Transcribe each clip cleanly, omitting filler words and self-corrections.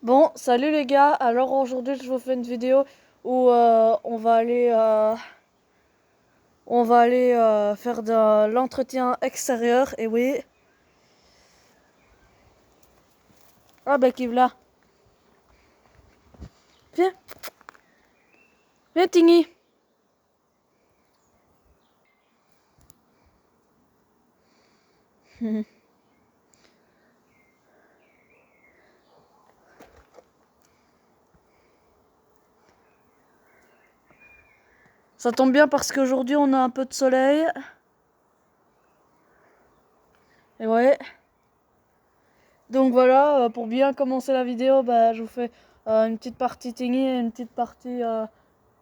Bon, salut les gars. Alors aujourd'hui, je vous fais une vidéo où on va aller faire de l'entretien extérieur. Et oui. Ah bah qui là. Viens, viens Tiggy. Ça tombe bien parce qu'aujourd'hui on a un peu de soleil. Et ouais. Donc voilà, pour bien commencer la vidéo, bah je vous fais une petite partie Tiggy et une petite partie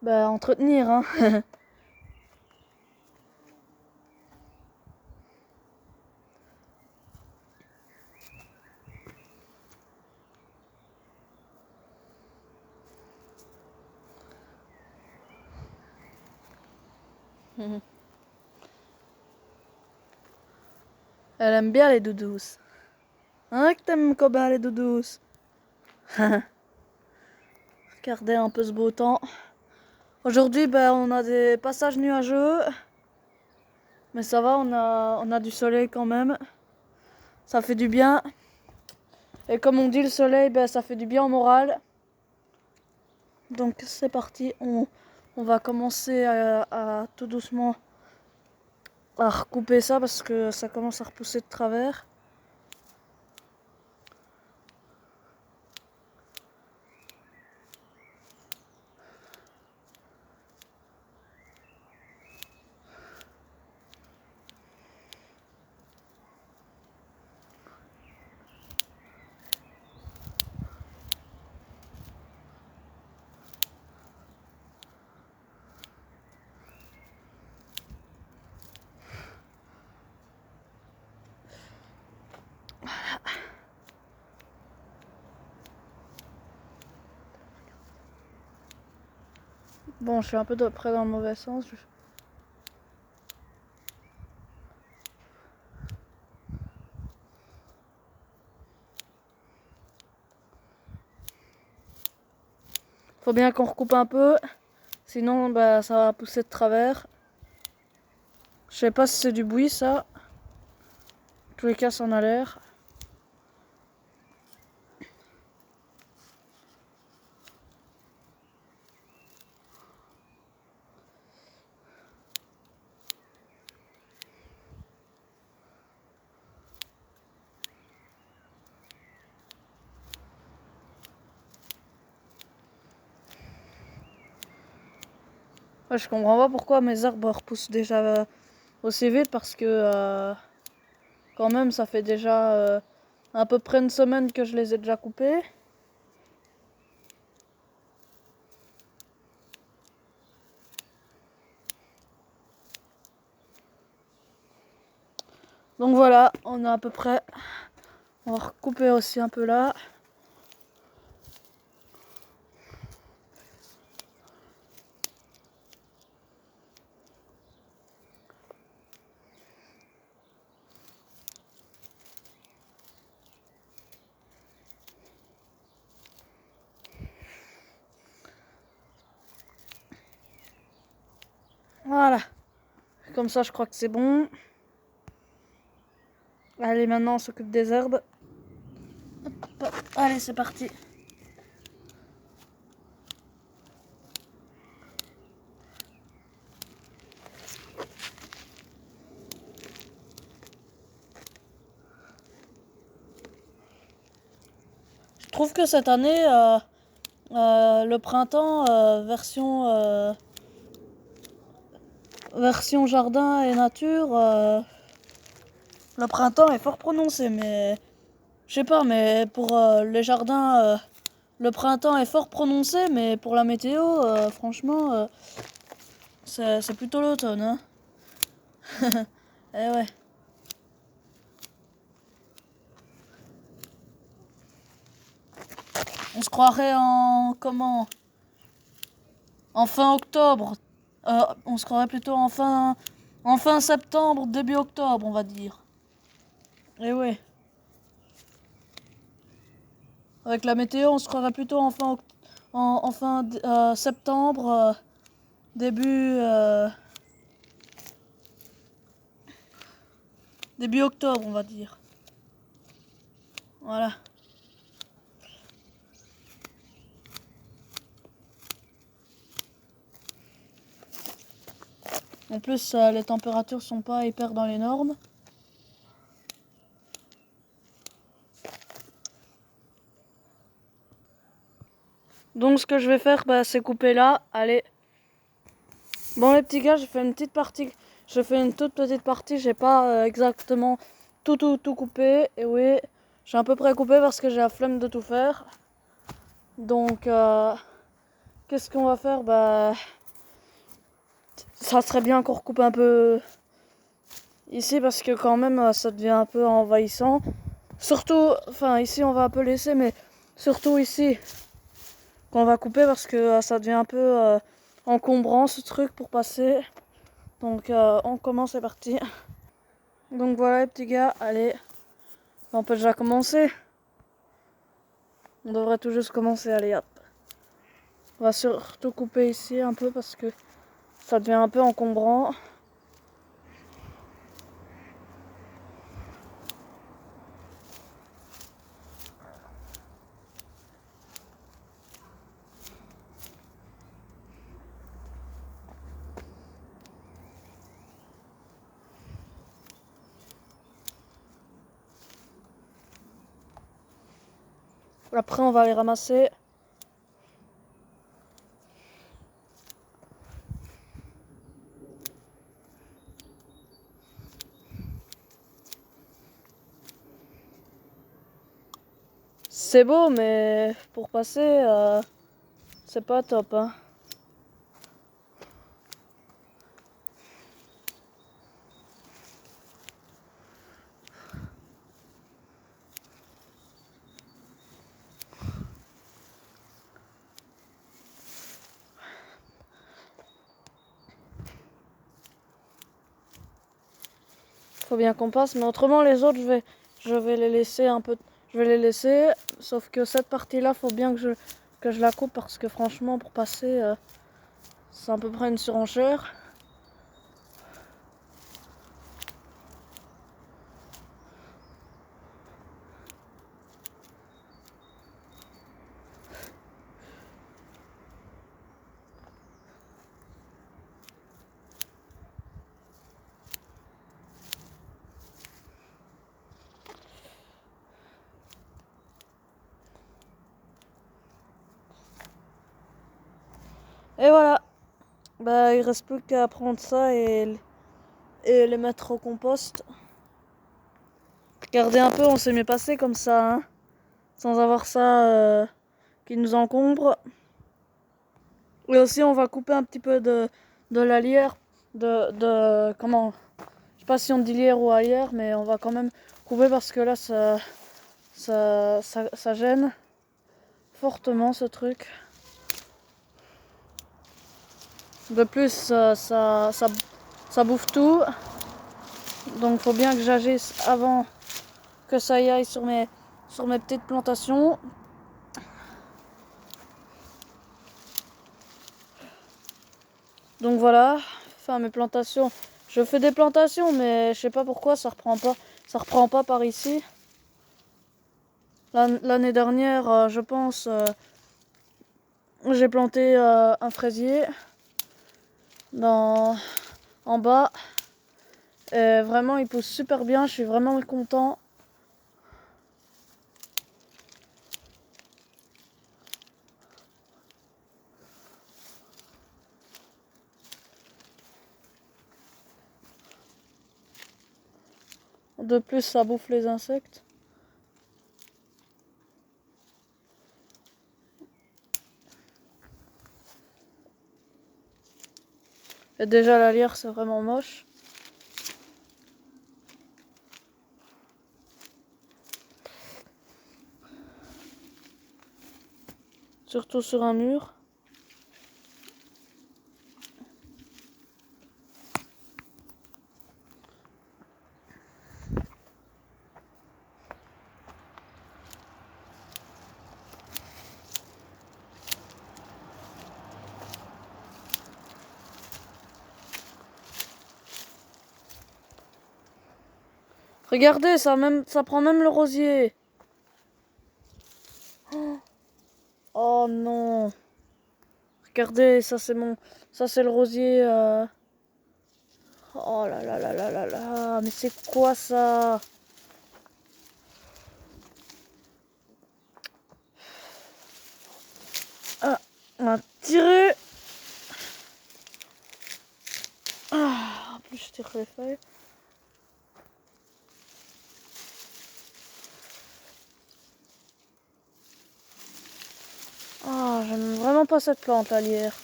entretenir, hein. Elle aime bien les doudous. Hein que t'aimes Koba les doudous. Regardez un peu ce beau temps. Aujourd'hui, on a des passages nuageux. Mais ça va, on a du soleil quand même. Ça fait du bien. Et comme on dit, le soleil, ça fait du bien au moral. Donc c'est parti. On va commencer à tout doucement à recouper ça parce que ça commence à repousser de travers. Bon, je suis un peu près dans le mauvais sens. Faut bien qu'on recoupe un peu. Sinon, ça va pousser de travers. Je sais pas si c'est du bruit ça. En tous les cas, ça en a l'air. Ouais, je comprends pas pourquoi mes arbres repoussent déjà aussi vite parce que quand même ça fait déjà à peu près une semaine que je les ai déjà coupés. Donc voilà, on a à peu près. On va recouper aussi un peu là. Voilà. Comme ça, je crois que c'est bon. Allez, maintenant on s'occupe des herbes. Hop, allez, c'est parti. Je trouve que cette année, le printemps version jardin et nature, le printemps est fort prononcé, mais je sais pas, mais pour les jardins, le printemps est fort prononcé, mais pour la météo, franchement, c'est plutôt l'automne, hein. Eh ouais. On se croirait en comment? En fin octobre. On se croirait plutôt en fin septembre, début octobre, on va dire. Eh ouais. Avec la météo, on se croirait plutôt en fin septembre, début octobre, on va dire. Voilà. En plus, les températures sont pas hyper dans les normes. Donc ce que je vais faire, bah, c'est couper là. Allez. Bon les petits gars, j'ai fait une petite partie. Je fais une toute petite partie. J'ai pas exactement tout coupé. Et oui, j'ai à peu près coupé parce que j'ai la flemme de tout faire. Donc qu'est-ce qu'on va faire? Bah, ça serait bien qu'on recoupe un peu ici parce que quand même ça devient un peu envahissant. Surtout, enfin ici on va un peu laisser, mais surtout ici qu'on va couper parce que ça devient un peu encombrant ce truc pour passer. Donc on commence, c'est parti. Donc voilà les petits gars, allez, on peut déjà commencer. On devrait tout juste commencer, allez hop. On va surtout couper ici un peu parce que ça devient un peu encombrant. Après on va les ramasser. C'est beau mais pour passer c'est pas top hein. Faut bien qu'on passe, mais autrement les autres je vais les laisser un peu. Je vais les laisser, sauf que cette partie-là, faut bien que je la coupe parce que franchement pour passer c'est à peu près une surenchère. Et voilà, bah il reste plus qu'à prendre ça et les mettre au compost. Regardez un peu, on s'est mieux passé comme ça, hein, sans avoir ça qui nous encombre. Et aussi on va couper un petit peu de la lierre, comment, je sais pas si on dit lierre ou ailleurs, mais on va quand même couper parce que là ça gêne fortement ce truc. De plus ça bouffe tout, donc faut bien que j'agisse avant que ça y aille sur mes petites plantations. Donc voilà, enfin mes plantations, je fais des plantations mais je sais pas pourquoi ça reprend pas par ici. L'année dernière, je pense, j'ai planté un fraisier en bas. Et vraiment, il pousse super bien, je suis vraiment content. De plus, ça bouffe les insectes. Et déjà, la lierre, c'est vraiment moche. Surtout sur un mur. Regardez, ça prend même le rosier. Oh non. Regardez, ça c'est le rosier. Oh là là là là là là. Mais c'est quoi ça? Ah, on va tirer. Ah, en plus je tire les feuilles. Ah, j'aime vraiment pas cette plante, la lierre.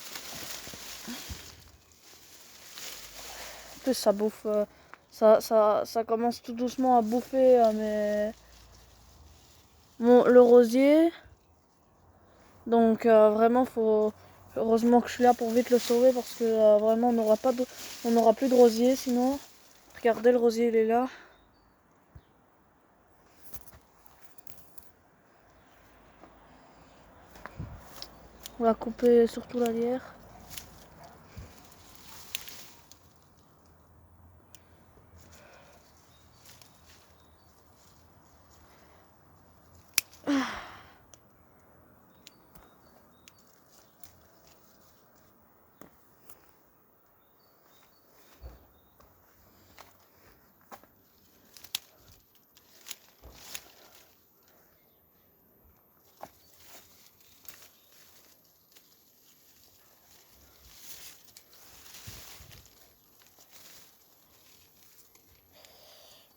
En plus, ça bouffe. Ça commence tout doucement à bouffer le rosier. Donc, vraiment, faut. Heureusement que je suis là pour vite le sauver parce que vraiment, on n'aura plus de rosier sinon. Regardez, le rosier, il est là. On va couper surtout la lierre.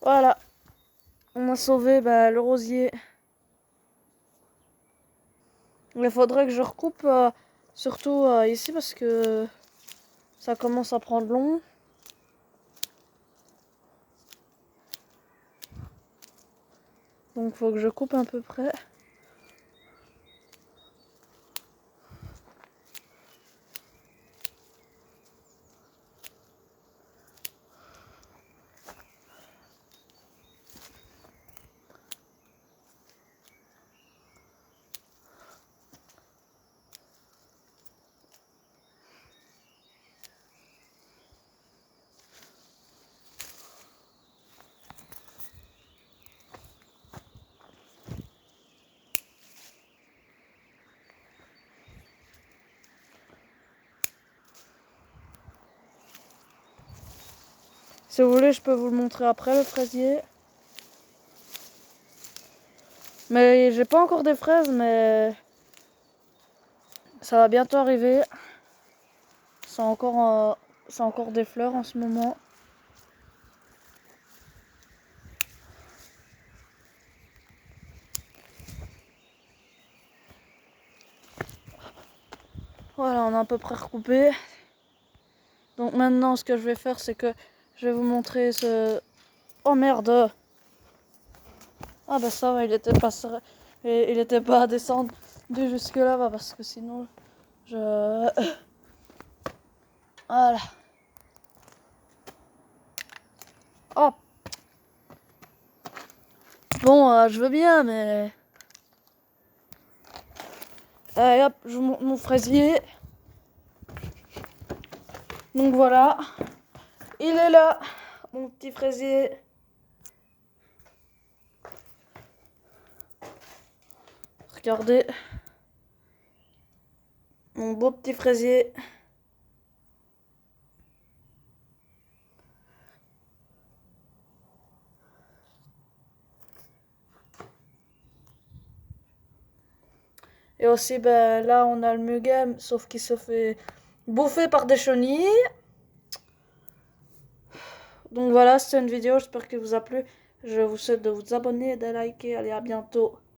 Voilà, on a sauvé le rosier. Il faudrait que je recoupe surtout ici parce que ça commence à prendre long. Donc faut que je coupe à peu près. Si vous voulez, je peux vous le montrer après, le fraisier. Mais j'ai pas encore des fraises, mais ça va bientôt arriver. C'est encore des fleurs en ce moment. Voilà, on a à peu près recoupé. Donc maintenant, ce que je vais faire, c'est que je vais vous montrer ce... Oh merde! Ah bah ça va, il était pas à descendre de jusque là-bas parce que sinon, je... Voilà. Oh! Bon, je veux bien, mais... Allez hop, je vous montre mon fraisier. Donc voilà. Il est là, mon petit fraisier. Regardez. Mon beau petit fraisier. Et aussi, là, on a le muguet, sauf qu'il se fait bouffer par des chenilles. Donc voilà, c'était une vidéo, j'espère qu'elle vous a plu. Je vous souhaite de vous abonner et de liker. Allez, à bientôt.